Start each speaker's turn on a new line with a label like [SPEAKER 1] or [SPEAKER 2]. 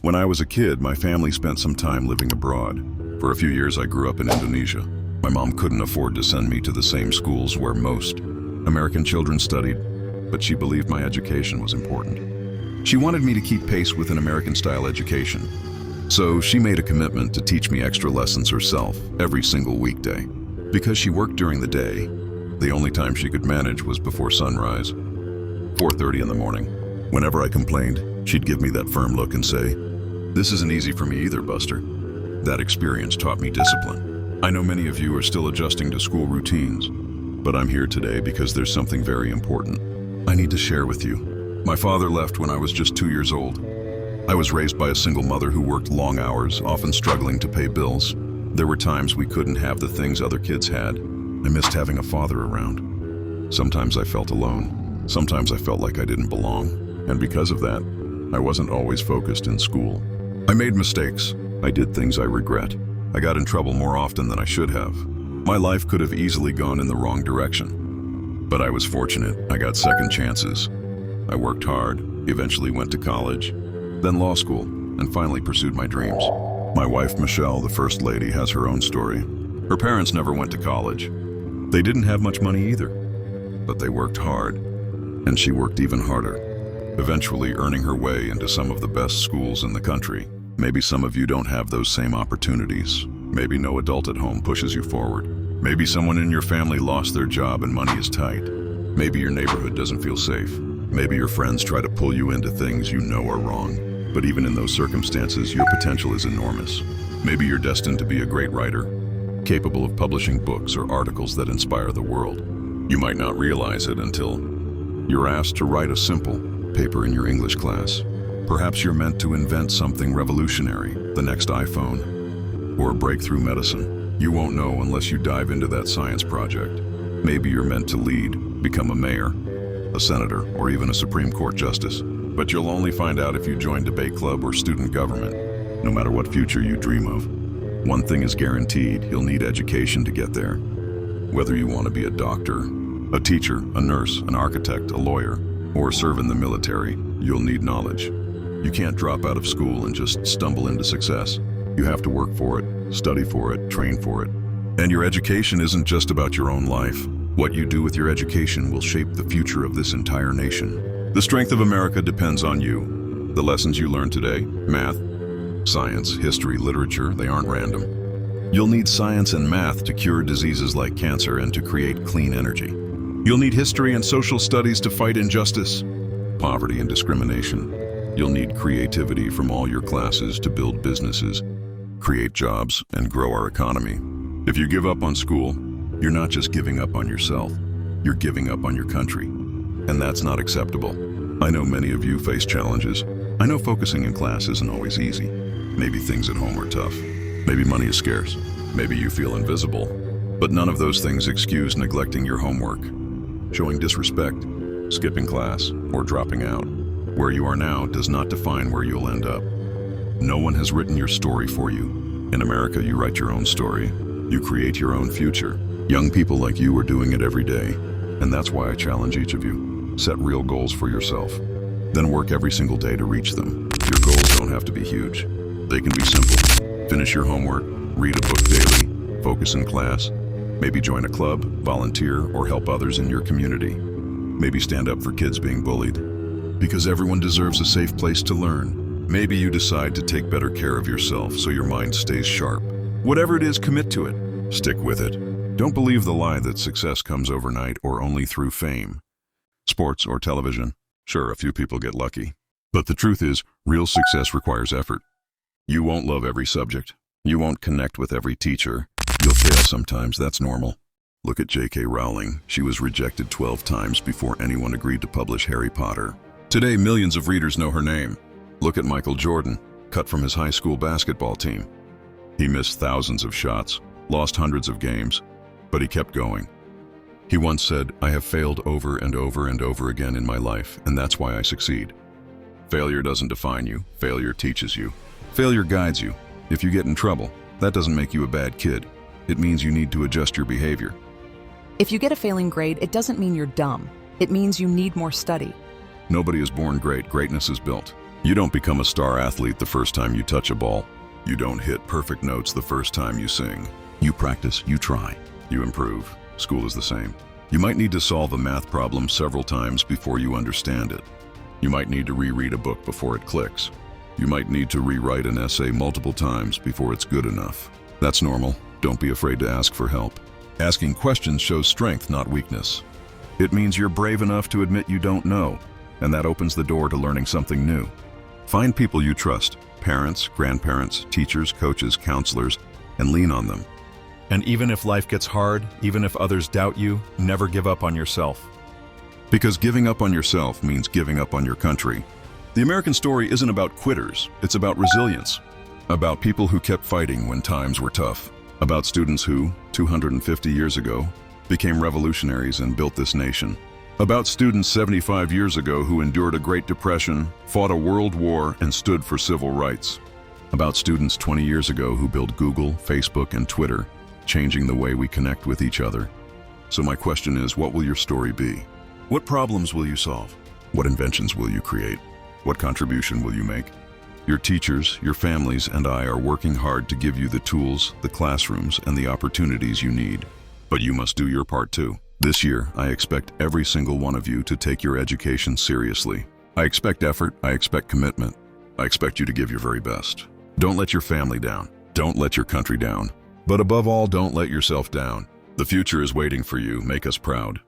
[SPEAKER 1] When I was a kid, my family spent some time living abroad. For a few years, I grew up in Indonesia. My mom couldn't afford to send me to the same schools where most American children studied, but she believed my education was important. She wanted me to keep pace with an American-style education, so she made a commitment to teach me extra lessons herself every single weekday. Because she worked during the day, the only time she could manage was before sunrise, 4:30 in the morning. Whenever I complained, she'd give me that firm look and say, "This isn't easy for me either, Buster." That experience taught me discipline. I know many of you are still adjusting to school routines, but I'm here today because there's something very important I need to share with you. My father left when I was just 2 years old. I was raised by a single mother who worked long hours, often struggling to pay bills. There were times we couldn't have the things other kids had. I missed having a father around. Sometimes I felt alone. Sometimes I felt like I didn't belong. And because of that, I wasn't always focused in school. I made mistakes. I did things I regret. I got in trouble more often than I should have. My life could have easily gone in the wrong direction. But I was fortunate. I got second chances. I worked hard, eventually went to college, then law school, and finally pursued my dreams. My wife, Michelle, the First Lady, has her own story. Her parents never went to college. They didn't have much money either, but they worked hard, and she worked even harder, eventually earning her way into some of the best schools in the country. Maybe some of you don't have those same opportunities. Maybe no adult at home pushes you forward. Maybe someone in your family lost their job and money is tight. Maybe your neighborhood doesn't feel safe. Maybe your friends try to pull you into things you know are wrong. But even in those circumstances, your potential is enormous. Maybe you're destined to be a great writer, capable of publishing books or articles that inspire the world. You might not realize it until you're asked to write a simple paper in your English class. Perhaps you're meant to invent something revolutionary, the next iPhone, or a breakthrough medicine. You won't know unless you dive into that science project. Maybe you're meant to lead, become a mayor, a senator, or even a Supreme Court justice. But you'll only find out if you join debate club or student government. No matter what future you dream of, one thing is guaranteed: you'll need education to get there. Whether you want to be a doctor, a teacher, a nurse, an architect, a lawyer, or serve in the military, you'll need knowledge. You can't drop out of school and just stumble into success. You have to work for it, study for it, train for it. And your education isn't just about your own life. What you do with your education will shape the future of this entire nation. The strength of America depends on you. The lessons you learn today, math, science, history, literature, they aren't random. You'll need science and math to cure diseases like cancer and to create clean energy. You'll need history and social studies to fight injustice, poverty, and discrimination. You'll need creativity from all your classes to build businesses, create jobs, and grow our economy. If you give up on school, you're not just giving up on yourself, you're giving up on your country. And that's not acceptable. I know many of you face challenges. I know focusing in class isn't always easy. Maybe things at home are tough. Maybe money is scarce. Maybe you feel invisible. But none of those things excuse neglecting your homework, showing disrespect, skipping class, or dropping out. Where you are now does not define where you'll end up. No one has written your story for you. In America, you write your own story. You create your own future. Young people like you are doing it every day. And that's why I challenge each of you. Set real goals for yourself. Then work every single day to reach them. Your goals don't have to be huge. They can be simple. Finish your homework, read a book daily, focus in class, maybe join a club, volunteer, or help others in your community. Maybe stand up for kids being bullied. Because everyone deserves a safe place to learn. Maybe you decide to take better care of yourself so your mind stays sharp. Whatever it is, commit to it. Stick with it. Don't believe the lie that success comes overnight or only through fame, sports, or television. Sure, a few people get lucky. But the truth is, real success requires effort. You won't love every subject. You won't connect with every teacher. You'll fail sometimes, that's normal. Look at J.K. Rowling. She was rejected 12 times before anyone agreed to publish Harry Potter. Today, millions of readers know her name. Look at Michael Jordan, cut from his high school basketball team. He missed thousands of shots, lost hundreds of games, but he kept going. He once said, "I have failed over and over and over again in my life, and that's why I succeed." Failure doesn't define you. Failure teaches you. Failure guides you. If you get in trouble, that doesn't make you a bad kid. It means you need to adjust your behavior.
[SPEAKER 2] If you get a failing grade, it doesn't mean you're dumb. It means you need more study.
[SPEAKER 1] Nobody is born great. Greatness is built. You don't become a star athlete the first time you touch a ball. You don't hit perfect notes the first time you sing. You practice, you try, you improve. School is the same. You might need to solve a math problem several times before you understand it. You might need to reread a book before it clicks. You might need to rewrite an essay multiple times before it's good enough. That's normal. Don't be afraid to ask for help. Asking questions shows strength, not weakness. It means you're brave enough to admit you don't know, and that opens the door to learning something new. Find people you trust, parents, grandparents, teachers, coaches, counselors, and lean on them.
[SPEAKER 3] And even if life gets hard, even if others doubt you, never give up on yourself.
[SPEAKER 1] Because giving up on yourself means giving up on your country. The American story isn't about quitters, it's about resilience. About people who kept fighting when times were tough. About students who, 250 years ago, became revolutionaries and built this nation. About students 75 years ago who endured a Great Depression, fought a world war, and stood for civil rights. About students 20 years ago who built Google, Facebook, and Twitter, changing the way we connect with each other. So my question is, what will your story be? What problems will you solve? What inventions will you create? What contribution will you make? Your teachers, your families, and I are working hard to give you the tools, the classrooms, and the opportunities you need. But you must do your part too. This year, I expect every single one of you to take your education seriously. I expect effort, I expect commitment. I expect you to give your very best. Don't let your family down. Don't let your country down. But above all, don't let yourself down. The future is waiting for you. Make us proud.